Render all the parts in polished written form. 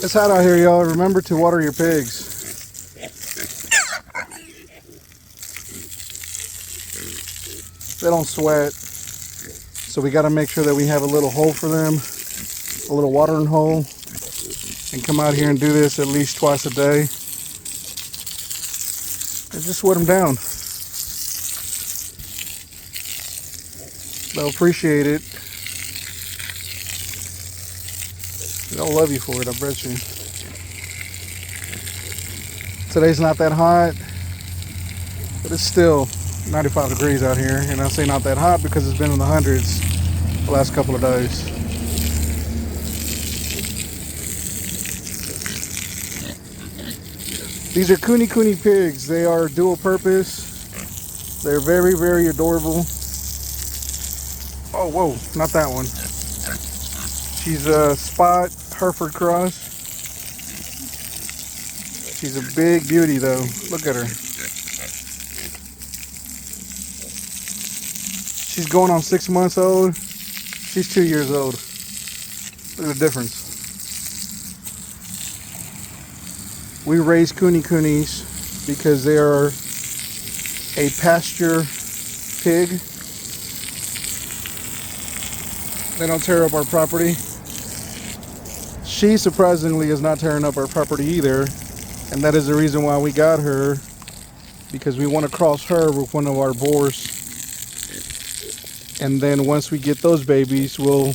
It's hot out here, y'all. Remember to water your pigs. They don't sweat. So we got to make sure that we have a little hole for them, a little watering hole, and come out here and do this at least twice a day. And just sweat them down. They'll appreciate it. They'll love you for it, I bet you. Today's not that hot, but it's still 95 degrees out here. And I say not that hot because it's been in the hundreds the last couple of days. These are Kunekunes pigs. They are dual purpose. They're very, very adorable. Oh, whoa, not that one. She's a Spot Hereford cross. She's a big beauty though. Look at her. She's going on 6 months old. She's 2 years old. Look at the difference. We raise Kunekunes because they are a pasture pig. They don't tear up our property. She surprisingly is not tearing up our property either, and that is the reason why we got her, because we want to cross her with one of our boars. And then once we get those babies, we'll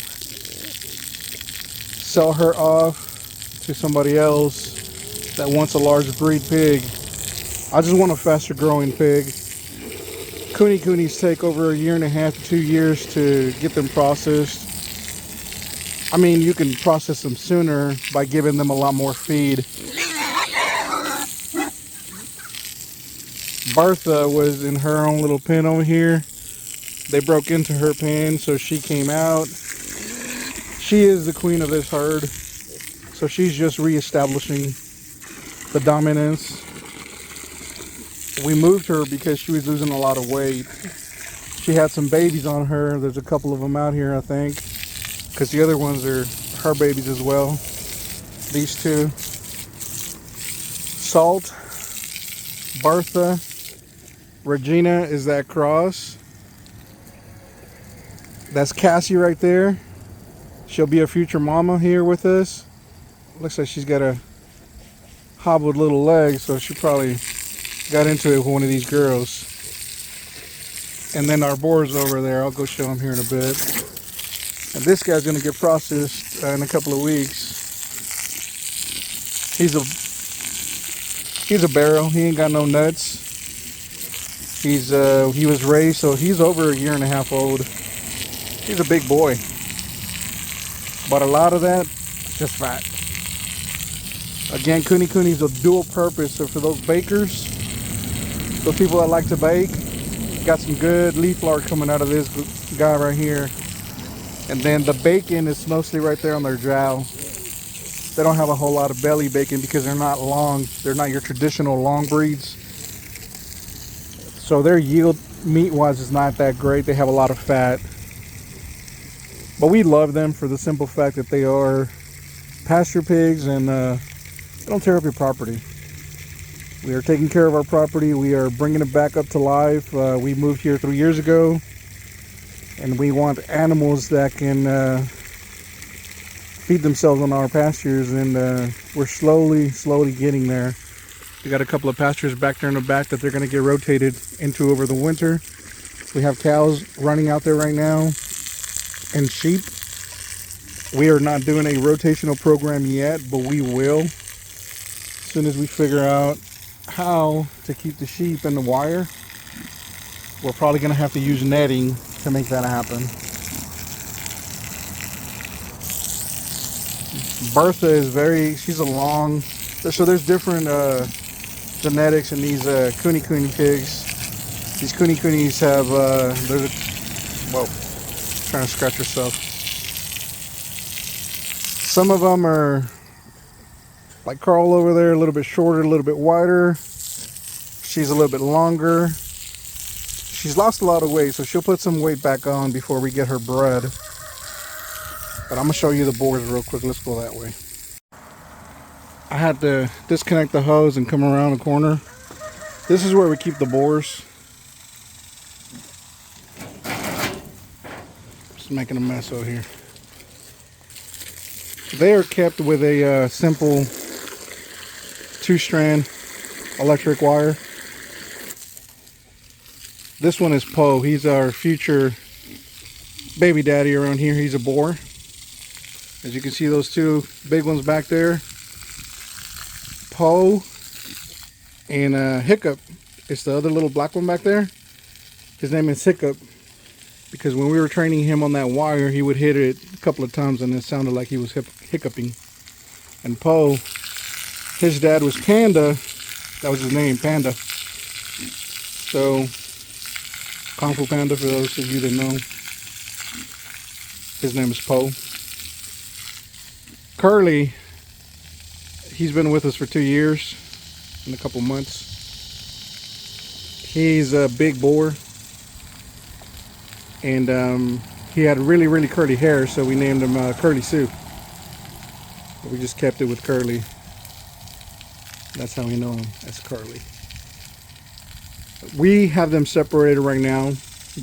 sell her off to somebody else that wants a large breed pig. I just want a faster growing pig. Kunekunes take over 1.5 to 2 years to get them processed. I mean, you can process them sooner by giving them a lot more feed. Bertha was in her own little pen over here. They broke into her pen, so she came out. She is the queen of this herd, so she's just reestablishing the dominance. We moved her because she was losing a lot of weight. She had some babies on her. There's a couple of them out here, I think, because the other ones are her babies as well. These two. Salt, Bertha, Regina is that cross. That's Cassie right there. She'll be a future mama here with us. Looks like she's got a hobbled little leg, so she probably got into it with one of these girls. And then our boar's over there. I'll go show him here in a bit. And this guy's gonna get processed in a couple of weeks. He's a barrel. He ain't got no nuts. He was raised, so he's over 1.5 years old. He's a big boy. But a lot of that is just fat. Again, Kunekunes are dual purpose. So for those bakers, those people that like to bake, got some good leaf lard coming out of this guy right here. And then the bacon is mostly right there on their jowl. They don't have a whole lot of belly bacon because they're not long. They're not your traditional long breeds. So their yield meat-wise is not that great. They have a lot of fat. But we love them for the simple fact that they are pasture pigs and they don't tear up your property. We are taking care of our property. We are bringing it back up to life. We moved here 3 years ago, and we want animals that can feed themselves on our pastures, and we're slowly getting there. We got a couple of pastures back there in the back that they're going to get rotated into over the winter. We have cows running out there right now, and sheep. We are not doing a rotational program yet, but we will as soon as we figure out how to keep the sheep in the wire. We're probably going to have to use netting to make that happen. Bertha is she's a long, so there's different genetics in these Kunekunes pigs. These Kunekunes have, whoa, trying to scratch herself. Some of them are like Carl over there, a little bit shorter, a little bit wider. She's a little bit longer. She's lost a lot of weight, so she'll put some weight back on before we get her bred. But I'm gonna show you the boars real quick. Let's go that way. I had to disconnect the hose and come around the corner. This is where we keep the boars. Just making a mess over here. They are kept with a simple 2-strand electric wire. This one is Poe. He's our future baby daddy around here. He's a boar. As you can see, those two big ones back there. Poe and Hiccup. It's the other little black one back there. His name is Hiccup because when we were training him on that wire, he would hit it a couple of times and it sounded like he was hiccuping. And Poe, his dad was Panda. That was his name, Panda. So, Kung Fu Panda, for those of you that know. His name is Poe. Curly, he's been with us for 2 years and a couple months. He's a big boar. And he had really, really curly hair, so we named him Curly Sue. We just kept it with Curly. That's how we know him, as Curly. We have them separated right now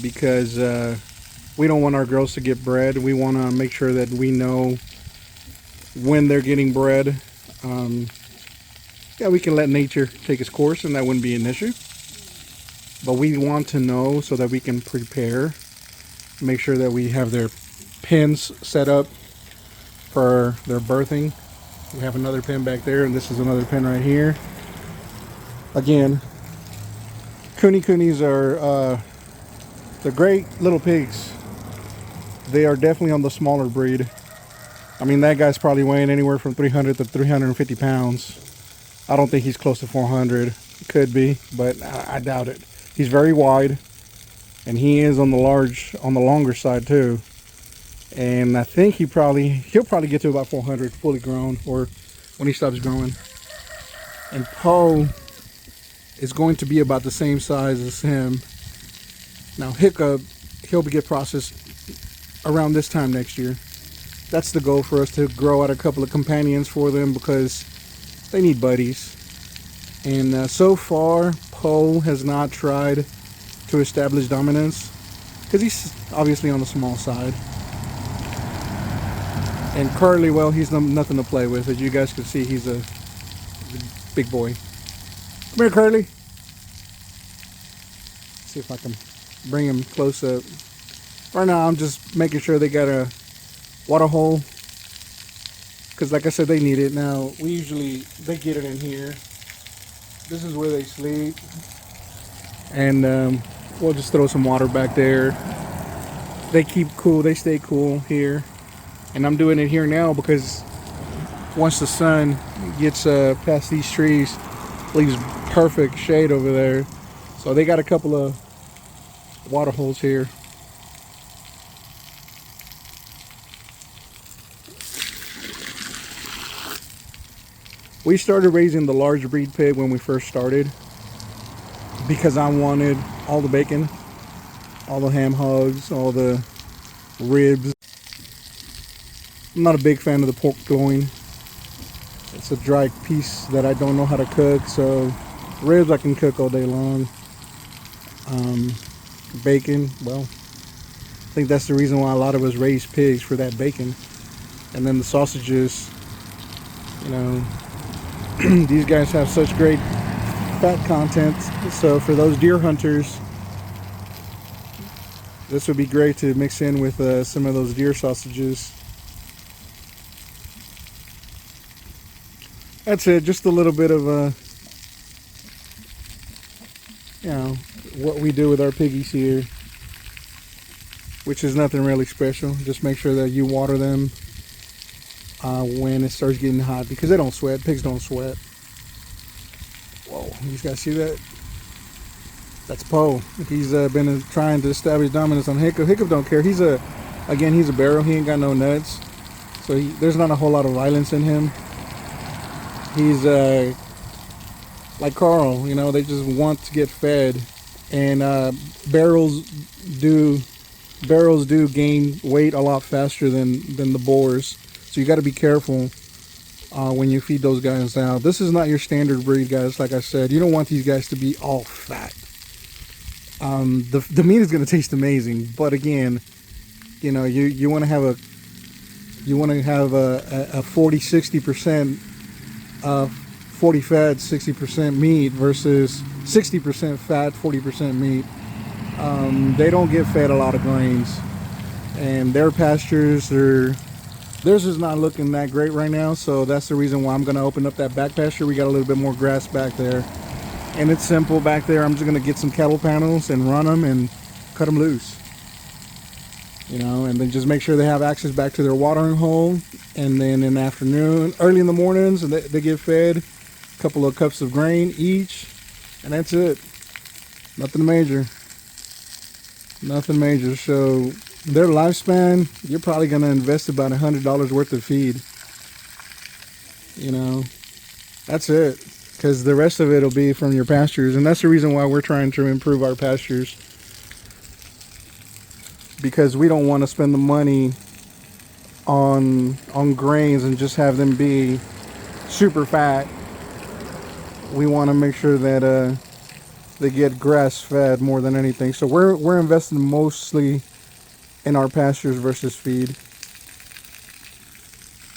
because we don't want our girls to get bred. We want to make sure that we know when they're getting bred. Yeah, we can let nature take its course and that wouldn't be an issue. But we want to know so that we can prepare. Make sure that we have their pens set up for their birthing. We have another pen back there, and this is another pen right here. Again, Kunekunes are they're great little pigs. They are definitely on the smaller breed. I mean, that guy's probably weighing anywhere from 300 to 350 pounds. I don't think he's close to 400. Could be, but I doubt it. He's very wide, and he is on the longer side too. And I think he'll probably get to about 400 fully grown, or when he stops growing. And Poe is going to be about the same size as him. Now Hiccup, he'll get processed around this time next year. That's the goal for us, to grow out a couple of companions for them because they need buddies. And so far, Poe has not tried to establish dominance because he's obviously on the small side. And Curly, well, he's nothing to play with. As you guys can see, he's a big boy. Come here, Curly. See if I can bring him close up. Right now, I'm just making sure they got a water hole. Because like I said, they need it. Now, they get it in here. This is where they sleep. And we'll just throw some water back there. They keep cool. They stay cool here. And I'm doing it here now because once the sun gets past these trees, leaves perfect shade over there. So they got a couple of water holes here. We started raising the large breed pig when we first started because I wanted all the bacon, all the ham hogs, all the ribs. I'm not a big fan of the pork loin. It's a dry piece that I don't know how to cook, so ribs I can cook all day long. Bacon, well, I think that's the reason why a lot of us raise pigs, for that bacon. And then the sausages, you know, these guys have such great fat content, so for those deer hunters, this would be great to mix in with some of those deer sausages. That's it, just a little bit of you know, what we do with our piggies here, which is nothing really special. Just make sure that you water them when it starts getting hot, because they don't sweat. Pigs don't sweat. Whoa, you guys see that? That's Poe. He's been trying to establish dominance on Hiccup. Hiccup don't care. He's a barrel. He ain't got no nuts, so there's not a whole lot of violence in him. He's like Carl, you know, they just want to get fed. And barrels do gain weight a lot faster than the boars. So you got to be careful when you feed those guys out. This is not your standard breed, guys. Like I said, you don't want these guys to be all fat. The meat is going to taste amazing, but again, you know, you want to have a 40-60% 40 fat, 60% meat versus 60% fat, 40% meat. They don't get fed a lot of grains, and their pastures are, theirs is not looking that great right now, so that's the reason why I'm going to open up that back pasture. We got a little bit more grass back there, and it's simple back there. I'm just going to get some cattle panels and run them and cut them loose, you know, and then just make sure they have access back to their watering hole. And then in the afternoon, early in the mornings, they get fed a couple of cups of grain each, and that's it. Nothing major. Nothing major. So their lifespan, you're probably going to invest about $100 worth of feed. You know, that's it. Because the rest of it will be from your pastures. And that's the reason why we're trying to improve our pastures. Because we don't want to spend the money on grains and just have them be super fat. We want to make sure that they get grass fed more than anything. So we're investing mostly in our pastures versus feed.